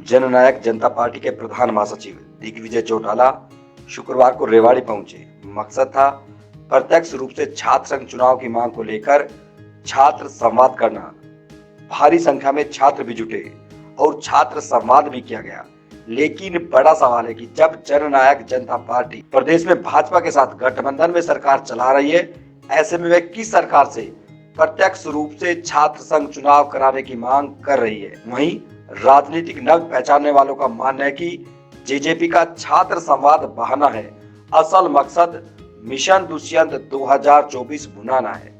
जननायक जनता party के प्रधान महासचिव दिग्विजय चौटाला शुक्रवार को रेवाड़ी पहुंचे। मकसद था प्रत्यक्ष रूप से छात्र संघ चुनाव की मांग को लेकर छात्र संवाद करना। भारी संख्या में छात्र भी जुटे और छात्र संवाद भी किया गया। लेकिन बड़ा सवाल है कि जब जननायक जनता पार्टी प्रदेश में भाजपा के साथ गठबंधन में सरकार चला रही है, ऐसे में वे किस सरकार से प्रत्यक्ष रूप से छात्र संघ चुनाव कराने की मांग कर रही है। वहीं राजनीतिक नव पहचानने वालों का मानना है कि जेजेपी का छात्र संवाद बहाना है, असल मकसद मिशन दुष्यंत 2024 भुनाना है।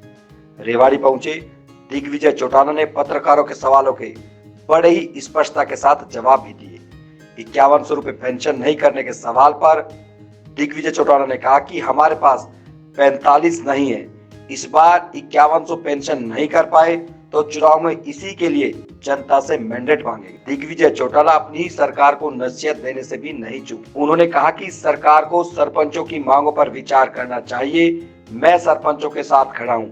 रेवाड़ी पहुंचे दिग्विजय चौटाला ने पत्रकारों के सवालों के बड़े ही स्पष्टता के साथ जवाब भी दिए। 5100 रुपए पेंशन नहीं करने के सवाल पर दिग्विजय चौटाला ने कहा कि हमारे पास 45 नहीं है, इस बार 5100 पेंशन नहीं कर पाए तो चुनाव में इसी के लिए जनता से मैंडेट मांगेंगे। दिग्विजय चौटाला अपनी ही सरकार को नसीहत देने से भी नहीं चूक। उन्होंने कहा कि सरकार को सरपंचों की मांगों पर विचार करना चाहिए। मैं सरपंचों के साथ खड़ा हूँ।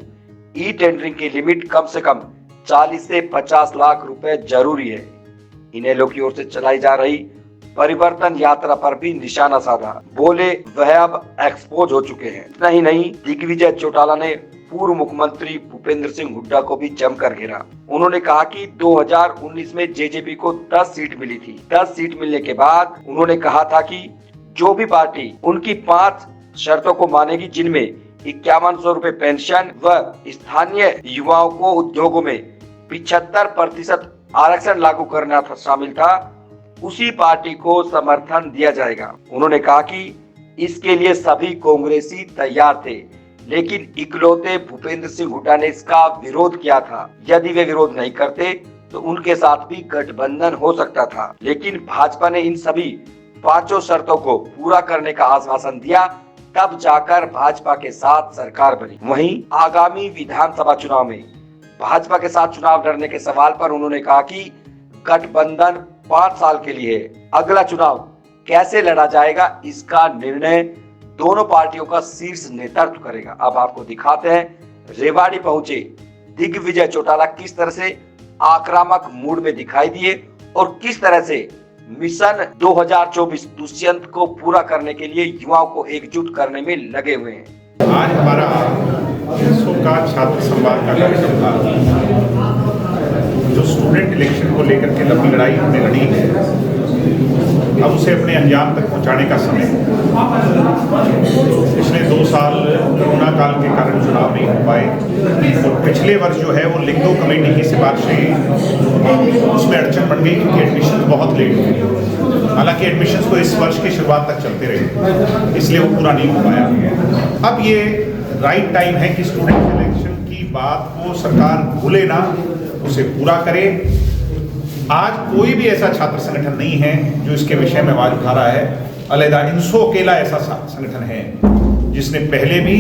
ई टेंडरिंग की लिमिट कम से कम 40 से 50 लाख रुपए जरूरी है। इनेलो की ओर से चलाई जा रही परिवर्तन यात्रा पर भी निशाना साधा। बोले वह अब एक्सपोज हो चुके हैं। नहीं, दिग्विजय चौटाला ने पूर्व मुख्यमंत्री भूपेंद्र सिंह हुड्डा को भी जमकर घेरा। उन्होंने कहा कि 2019 में जेजेपी को 10 सीट मिली थी। 10 सीट मिलने के बाद उन्होंने कहा था कि जो भी पार्टी उनकी 5 शर्तों को मानेगी, जिनमें 5100 रुपए पेंशन व स्थानीय युवाओं को उद्योगों में 75% आरक्षण लागू करना शामिल था, उसी पार्टी को समर्थन दिया जाएगा। उन्होंने कहा कि इसके लिए सभी कांग्रेसी तैयार थे, लेकिन इकलौते भूपेंद्र सिंह हुड्डा ने इसका विरोध किया था। यदि वे विरोध नहीं करते तो उनके साथ भी गठबंधन हो सकता था। लेकिन भाजपा ने इन सभी 5 शर्तों को पूरा करने का आश्वासन दिया, तब जाकर भाजपा के साथ सरकार बनी। वहीं आगामी विधानसभा चुनाव में भाजपा के साथ चुनाव लड़ने के सवाल पर उन्होंने कहा कि गठबंधन 5 साल के लिए है। अगला चुनाव कैसे लड़ा जाएगा, इसका निर्णय दोनों पार्टियों का शीर्ष नेतृत्व करेगा। अब आपको दिखाते हैं रेवाड़ी पहुंचे दिग्विजय चौटाला किस तरह से आक्रामक मूड में दिखाई दिए और किस तरह से मिशन 2024 दुष्यंत को पूरा करने के लिए युवाओं को एकजुट करने में लगे हुए हैं। आज हमारा 300 का छात्र संवाद का कार्यक्रम था। जो स्टूडेंट इलेक्शन को लेकर के लंबी लड़ाई हमने लड़ी है, अब उसे अपने अंजाम तक पहुंचाने का समय। पिछले 2 साल कोरोना काल के कारण चुनाव नहीं हो पाए और पिछले वर्ष जो है वो लिंगो कमेटी की सिफारिशें उसमें अड़चन बन गई क्योंकि एडमिशन बहुत लेट हुए। हालांकि एडमिशन तो इस वर्ष की शुरुआत तक चलते रहे, इसलिए वो पूरा नहीं हो पाया। अब ये राइट टाइम है कि स्टूडेंट इलेक्शन की बात को सरकार भूले ना, उसे पूरा करे। आज कोई भी ऐसा छात्र संगठन नहीं है जो इसके विषय में आवाज उठा रहा है। अलैदा इनसो अकेला ऐसा संगठन है जिसने पहले भी,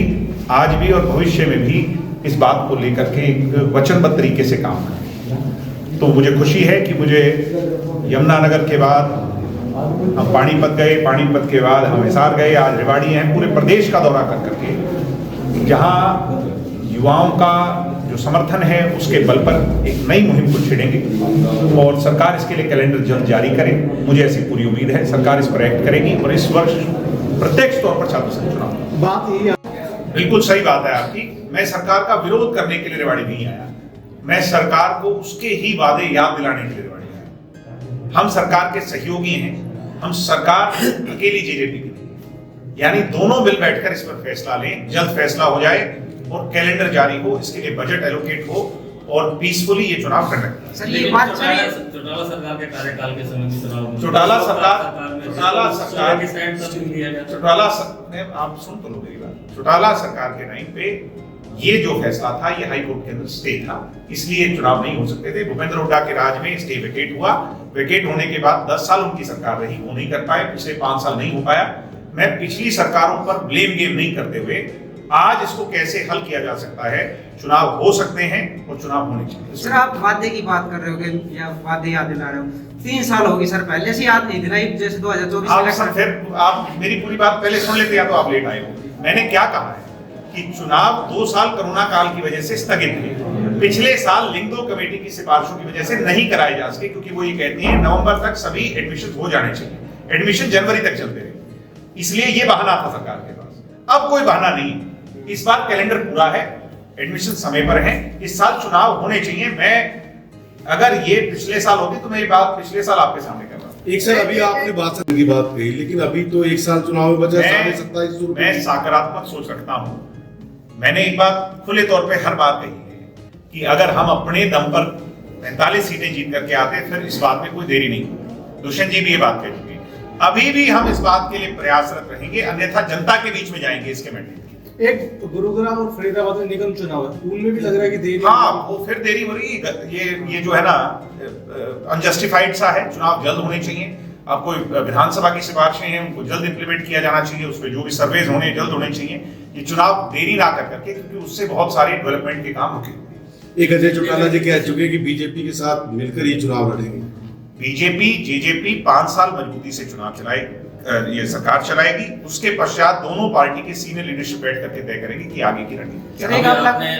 आज भी और भविष्य में भी इस बात को लेकर के एक वचनबद्ध तरीके से काम करें। तो मुझे खुशी है कि मुझे यमुनानगर के बाद हम पानीपत गए, पानीपत के बाद हम हिसार गए, आज रेवाड़ी हैं। पूरे प्रदेश का दौरा कर करके जहाँ युवाओं का जो समर्थन है उसके बल पर एक नई मुहिम को छेड़ेंगे और सरकार इसके लिए कैलेंडर जल्द जारी करे। मुझे ऐसी पूरी उम्मीद है सरकार इस पर एक्ट करेगी और इस वर्ष प्रत्यक्ष तौर पर छात्र संघ चुनाव। बात ये बिल्कुल सही बात है आपकी। मैं सरकार का विरोध करने के लिए रेवाड़ी नहीं आया, मैं सरकार को उसके ही वादे याद दिलाने के लिए रेवाड़ी आया। हम सरकार के सहयोगी हैं, हम सरकार अकेली जेजेपी की नहीं, यानी दोनों मिल बैठकर इस पर फैसला लें, जल्द फैसला हो जाए और कैलेंडर जारी हो, इसके लिए बजट एलोकेट हो और पीसफुली ये चुनाव कंडक्ट। चौटाला सरकार के कार्यकाल के समय की चुनाव, आप सुन तो लो मेरी बात। चौटाला सरकार के टाइम पे ये जो फैसला था ये हाई कोर्ट के अंदर स्टे था, इसलिए चुनाव नहीं हो सकते थे। भूपेंद्र हुड्डा के राज में स्टे वेकेट हुआ। वेकेट होने के बाद 10 साल उनकी सरकार रही, वो नहीं कर पाए। पिछले 5 साल नहीं हो पाया। मैं पिछली सरकारों पर ब्लेम गेम नहीं करते हुए आज इसको कैसे हल किया जा सकता है, चुनाव हो सकते हैं और चुनाव होने चाहिए। सर, आप वादे की बात कर रहे हो या वादे याद दिला रहे हो? 3 साल हो गए सर, पहले से याद नहीं दिलाई जैसे 2024 फिर आप मेरी पूरी बात पहले सुन लेते या तो आप लेट आए हो। मैंने क्या कहा है कि चुनाव 2 साल कोरोना काल की वजह से स्थगित हुए। पिछले साल लिंगदो कमेटी की सिफारिशों की वजह से नहीं कराए जा सके, क्योंकि वो ये कहती हैं नवंबर तक सभी एडमिशन हो जाने चाहिए, एडमिशन जनवरी तक चलते रहे, इसलिए ये बहाना था सरकार के पास। अब कोई बहाना नहीं, इस बार कैलेंडर पूरा है, एडमिशन समय पर है, इस साल चुनाव होने चाहिए। मैं अगर ये पिछले साल होती तो मैं ये बात पिछले साल आपके सामने कर रहा हूं। एक सर अभी आपने बात की बात कही, लेकिन अभी तो एक साल चुनाव में बचा, 27,500 मैं सकारात्मक सोच रखता हूं। मैंने एक बात खुले तौर पे हर बार कही है कि अगर हम अपने दम पर 45 सीटें जीत करके आते फिर इस बात में कोई देरी नहीं। दुष्यंत जी भी ये बात कह चुके, अभी भी हम इस बात के लिए प्रयासरत रहेंगे, अन्यथा जनता के बीच में जाएंगे इसके मैंडेट। एक गुरुग्राम और फरीदाबाद में निगम चुनाव है, उनमें भी लग रहा है कि देरी, हाँ वो फिर देरी हो रही है। ये जो है ना अनजस्टिफाइड सा है, चुनाव जल्द होने चाहिए। अब कोई विधानसभा की सिफारिशें हैं, उनको जल्द इंप्लीमेंट किया जाना चाहिए, उस पर जो भी सर्वेज होने जल्द होने चाहिए। ये चुनाव देरी ना कर करके, क्योंकि उससे बहुत सारे डेवलपमेंट के काम रुके। एक अजय चौटाला जी कह चुके कि बीजेपी के साथ मिलकर ये चुनाव लड़ेंगे। बीजेपी जेजेपी 5 साल मजबूती से चुनाव चलाए, ये सरकार चलाएगी, उसके पश्चात दोनों पार्टी के सीनियर लीडरशिप बैठ करके तय करेगी कि आगे की रणनीति। आपने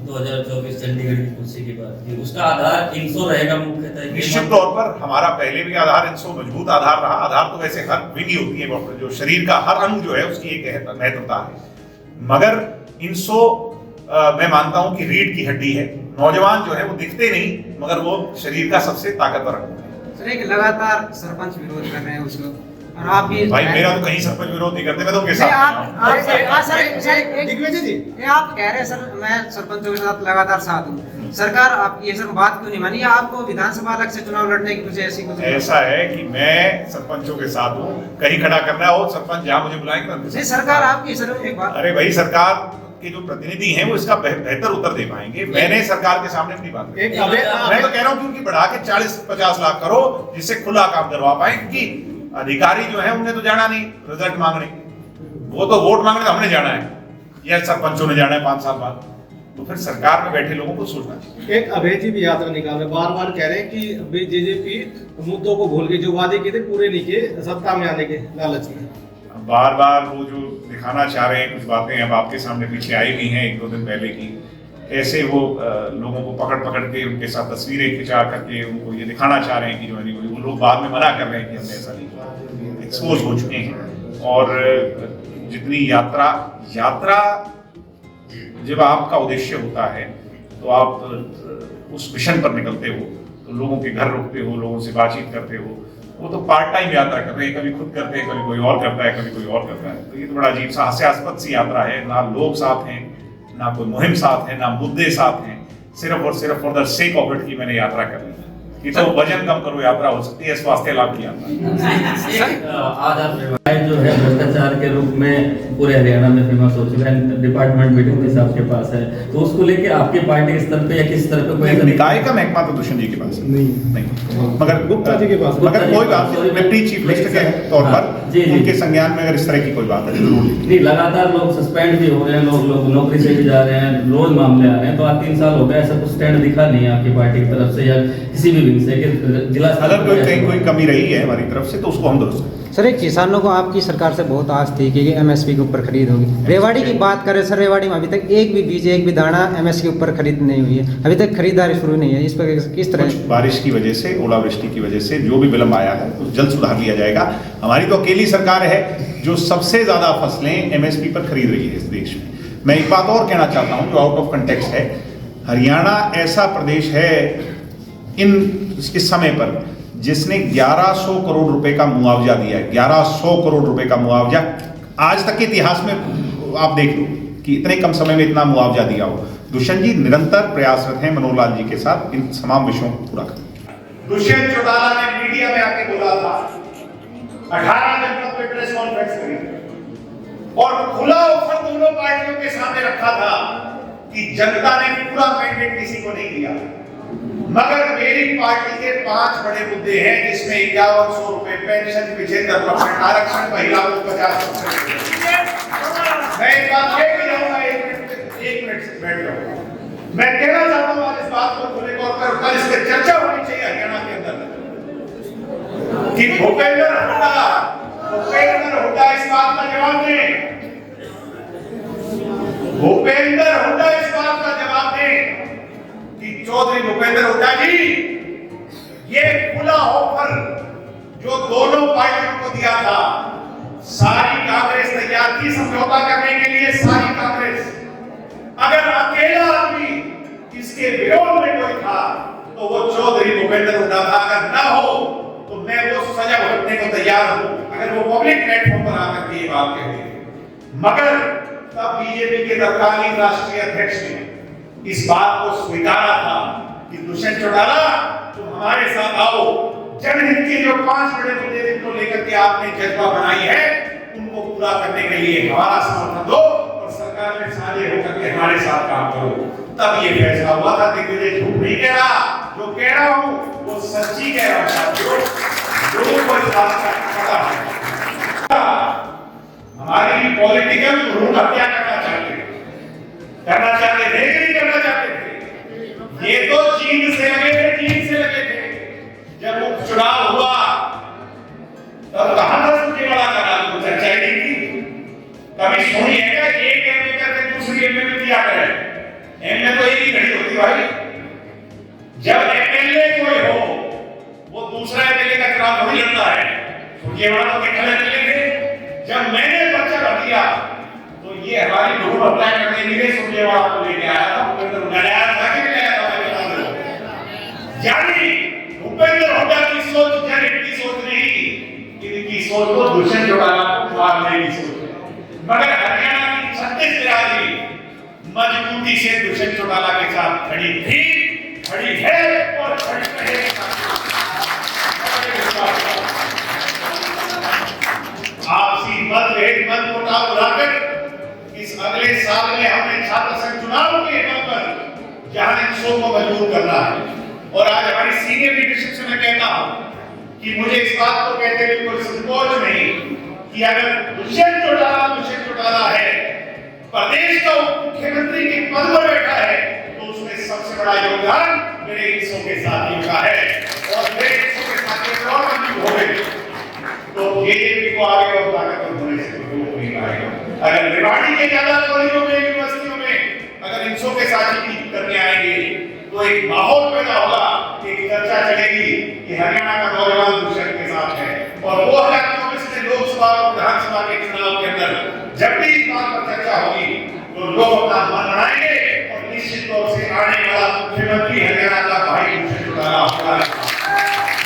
2024 चंडीगढ़ की कुर्सी की बात की, उसका आधार INSO रहेगा मुख्यतः। निश्चित तौर पर हमारा पहले भी आधार INSO मजबूत आधार रहा। आधार तो वैसे हर विधि होती है, जो शरीर का हर अंग जो है उसकी एक महत्वता है, मगर INSO मैं मानता हूं कि रीढ़ की हड्डी है। नौजवान जो है वो दिखते नहीं, मगर वो शरीर का सबसे ताकतवर अंग है। सर एक लगातार सरपंच विरोध कर रहे हैं उसको, और आप भी भाई मेरा तो कहीं सरपंच विरोध नहीं करते, मैं तो उनके साथ दिग्विजय जी, आप कह रहे हैं सर मैं सरपंचों के साथ लगातार साथ हूँ, सरकार आप ये सब बात क्यों नहीं मानी? आपको विधानसभा अलग से चुनाव लड़ने की कुछ ऐसा है कि मैं सरपंचों के साथ हूँ, कहीं खड़ा करना हो सरपंच जहाँ मुझे बुलाएंगे सरकार आपकी सर एक बात, अरे भाई सरकार के जो प्रतिनिधि हैं वो इसका बेहतर उत्तर दे पाएंगे। मैंने सरकार के सामने अपनी बात एक मैं तो कह रहा हूँ कि उनकी बढ़ा के 40-50 लाख करो, जिससे खुला काम करवा पाए, क्योंकि अधिकारी जो है उन्हें तो जाना नहीं रिजल्ट मांगने, वो तो वोट मांगने हमने जाना है या सरपंचों ने जाना है 5 साल बाद। तो फिर सरकार में बैठे लोगों को सोचना चाहिए। एक अभय जी भी यात्रा निकाल रहे, बार बार कह रहे हैं कि अभी जेजेपी मुद्दों को भूल के जो वादे किए थे पूरे नहीं किए, सत्ता में आने के लालच में बार बार वो जो दिखाना चाह रहे हैं कुछ बातें अब आपके सामने पीछे आई हुई हैं 1-2 दिन पहले की, ऐसे वो लोगों को पकड़ पकड़ के उनके साथ तस्वीरें खिंचा करके उनको ये दिखाना चाह रहे हैं कि जो है वो लोग बाद में मना कर रहे हैं कि हमने ऐसा नहीं किया, एक्सपोज हो चुके हैं। और जितनी यात्रा जब आपका उद्देश्य होता है तो आप उस मिशन पर निकलते हो, तो लोगों के घर रुकते हो, लोगों से बातचीत करते हो। वो तो पार्ट टाइम यात्रा कर रहे हैं, कभी खुद करते हैं, कभी कोई और करता है, कभी कोई और करता है। तो ये तो बड़ा अजीब सा हास्यास्पद सी यात्रा है, ना लोग साथ हैं, ना कोई मुहिम साथ है, ना मुद्दे साथ हैं, सिर्फ और सिर्फ for the sake of it की मैंने यात्रा कर ली। ये तो वजन कम करो यात्रा हो सकती है, स्वास्थ्य लाभ की यात्रा। आज आप जो है भ्रष्टाचार के रूप में पूरे हरियाणा में फेमस हो चुका है, डिपार्टमेंट मीटिंग के हिसाब के पास है, तो उसको लेके आपके पार्टी के स्तर पे या किस स्तर पे कोई निकाय का महकमा तो दुष्यंत जी के पास नहीं, मगर गुप्ता जी के पास, मगर कोई बात नहीं, डिप्टी चीफ मिनिस्टर के तौर पर उनके संज्ञान में अगर इस तरह की कोई बात है जरूर नहीं। लगातार लोग सस्पेंड भी हो रहे हैं, लोग नौकरी से भी जा रहे हैं, रोज मामले आ रहे हैं, तो आज 3 साल हो गए, ऐसा कुछ स्टैंड दिखा नहीं है आपकी पार्टी की तरफ से या किसी भी विंग से कि जिला अगर कहीं कोई कमी रही है हमारी तरफ से तो उसको हम दुरुस्त करें। सर एक किसानों को आपकी सरकार से बहुत आस थी कि MSP के ऊपर खरीद होगी। रेवाड़ी की बात करें सर, रेवाड़ी में अभी तक एक भी बीज एक भी दाना MSP के ऊपर खरीद नहीं हुई है, अभी तक खरीदारी शुरू नहीं है। इस पर किस तरह बारिश की वजह से, ओलावृष्टि की वजह से जो भी विलंब आया है उस जल्द सुधार लिया जाएगा। हमारी तो अकेली सरकार है जो सबसे ज्यादा फसलें MSP पर खरीद रही है इस देश में। मैं एक बात और कहना चाहता हूँ जो आउट ऑफ कंटेक्स्ट है, हरियाणा ऐसा प्रदेश है इस समय पर जिसने 1100 करोड़ रुपए का मुआवजा दिया है। 1100 करोड़ रुपए का मुआवजा आज तक के इतिहास में आप देख लो कि इतने कम समय में इतना मुआवजा दिया हो। दुष्यंत जी निरंतर प्रयासरत हैं मनोहर लाल जी के साथ इन तमाम विषयों को पूरा करने। दुष्यंत चौटाला ने मीडिया में आके बोला था, 18 जनपद पे प्रेस कॉन्फ्रेंस करी और खुला ऑफर दोनों पार्टियों के सामने रखा था कि जनता ने पूरा मैंडेट किसी को नहीं दिया, मगर मेरी पार्टी के 5 बड़े मुद्दे हैं जिसमें 5100 रुपए पेंशन 75%, आरक्षण महिला को 50%। मैं एक बात कह भी जाऊंगा, एक मिनट से बैठ जाऊंगा। मैं कहना चाहता हूं आज इस बात को खुले तौर पर, कल इस पर चर्चा होनी चाहिए हरियाणा के अंदर कि भूपेंद्र हुड्डा इस बात का जवाब दें, भूपेंद्र हुड्डा इस बात का जवाब दें चौधरी भूपेंद्र हुड्डा जी, ये खुला ऑफर जो दोनों पार्टियों को दिया था, सारी कांग्रेस तैयार थी समझौता करने के लिए, सारी कांग्रेस। अगर अकेला आदमी इसके विरोध में कोई था तो वो चौधरी भूपेंद्र हुड्डा था। अगर ना हो तो मैं वो सजा भुगतने को तैयार हूं, अगर वो पब्लिक प्लेटफॉर्म पर आकर के ये बात कहते। मगर तब बीजेपी के तत्कालीन राष्ट्रीय अध्यक्ष ने इस बात को स्वीकारा था कि दुष्यंत चौटाला तुम हमारे साथ आओ, जनहित के जो 5 बड़े मुद्दे जिनको लेकर के आपने जज्बा बनाई है उनको पूरा करने के लिए हमारा समर्थन दो और सरकार में शामिल होकर के हमारे साथ काम करो। तब ये फैसला हुआ था। दिग्विजय झूठ नहीं कह रहा, जो कह रहा हूं वो सच्ची कह रहा हूं साथियों, लोगों को इस बात का पता है। हमारी पॉलिटिकल भ्रूण हत्या करना चाहते थे कि नहीं करना चाहते थे? ये तो चीन से लगे थे। जब उपचुनाव हुआ तब कहां था सुरजेवाला का नाम, तो चर्चा ही नहीं थी। कभी सुनी है क्या एक एमए करके दूसरी एमए में दिया करे? एमए तो एक ही घड़ी होती भाई। जब एमएलए कोई हो वो दूसरा एमएलए का चुनाव थोड़ी लड़ता है। सुरजेवाला तो कितने एमएलए थे? जब मैंने पर्चा भर दिया तो ये हमारी भ्रूण हत्या करने के लिए सुरजेवाला को लेके आया था। भूपेंद्र हुड्डा ने आया था कि नहीं आया था? यानी भूपेंद्र हुड्डा की सोच जनहित की सोच नहीं, इनकी सोच तो दुष्यंत चौटाला को मारने की सोच है। मगर हरियाणा की 36 बिरादरी मजबूती से दुष्यंत चौटाला के साथ खड़ी थी, खड़ी है और खड़ी रहेगी। आपसी मतभेद मत मुटाव बुलाकर इस अगले साल में हमने छात्र संघ चुनाव के नाम पर जहां इनको को मजबूर करना है। और आज हमारी सीनियर लीडरशिप से मैं कहता हूं कि मुझे इस बात को कहते हुए कोई संकोच नहीं कि अगर दुष्यंत चौटाला है, प्रदेश का मुख्यमंत्री के पद पर बैठा है, तो उसमें सबसे बड़ा योगदान मेरे हिस्सों के साथियों का है। और मेरे हिस्सों के साथियों और मजबूत हो गए तो बीजेपी को आगे और ताकतवर होने से रोक नहीं पाएगा। अगर रेवाड़ी के ज्यादा कॉलेजों में, यूनिवर्सिटियों में अगर हिस्सों के साथी करने आएंगे तो एक माहौल पैदा होगा, एक चर्चा चलेगी कि हरियाणा का नौजवान दुष्यंत के साथ है। और 2024 में लोकसभा और विधानसभा के चुनाव के अंदर जब भी इस बात पर चर्चा होगी तो लोग अपना मन बनाएंगे और निश्चित तौर से आने वाला मुख्यमंत्री हरियाणा का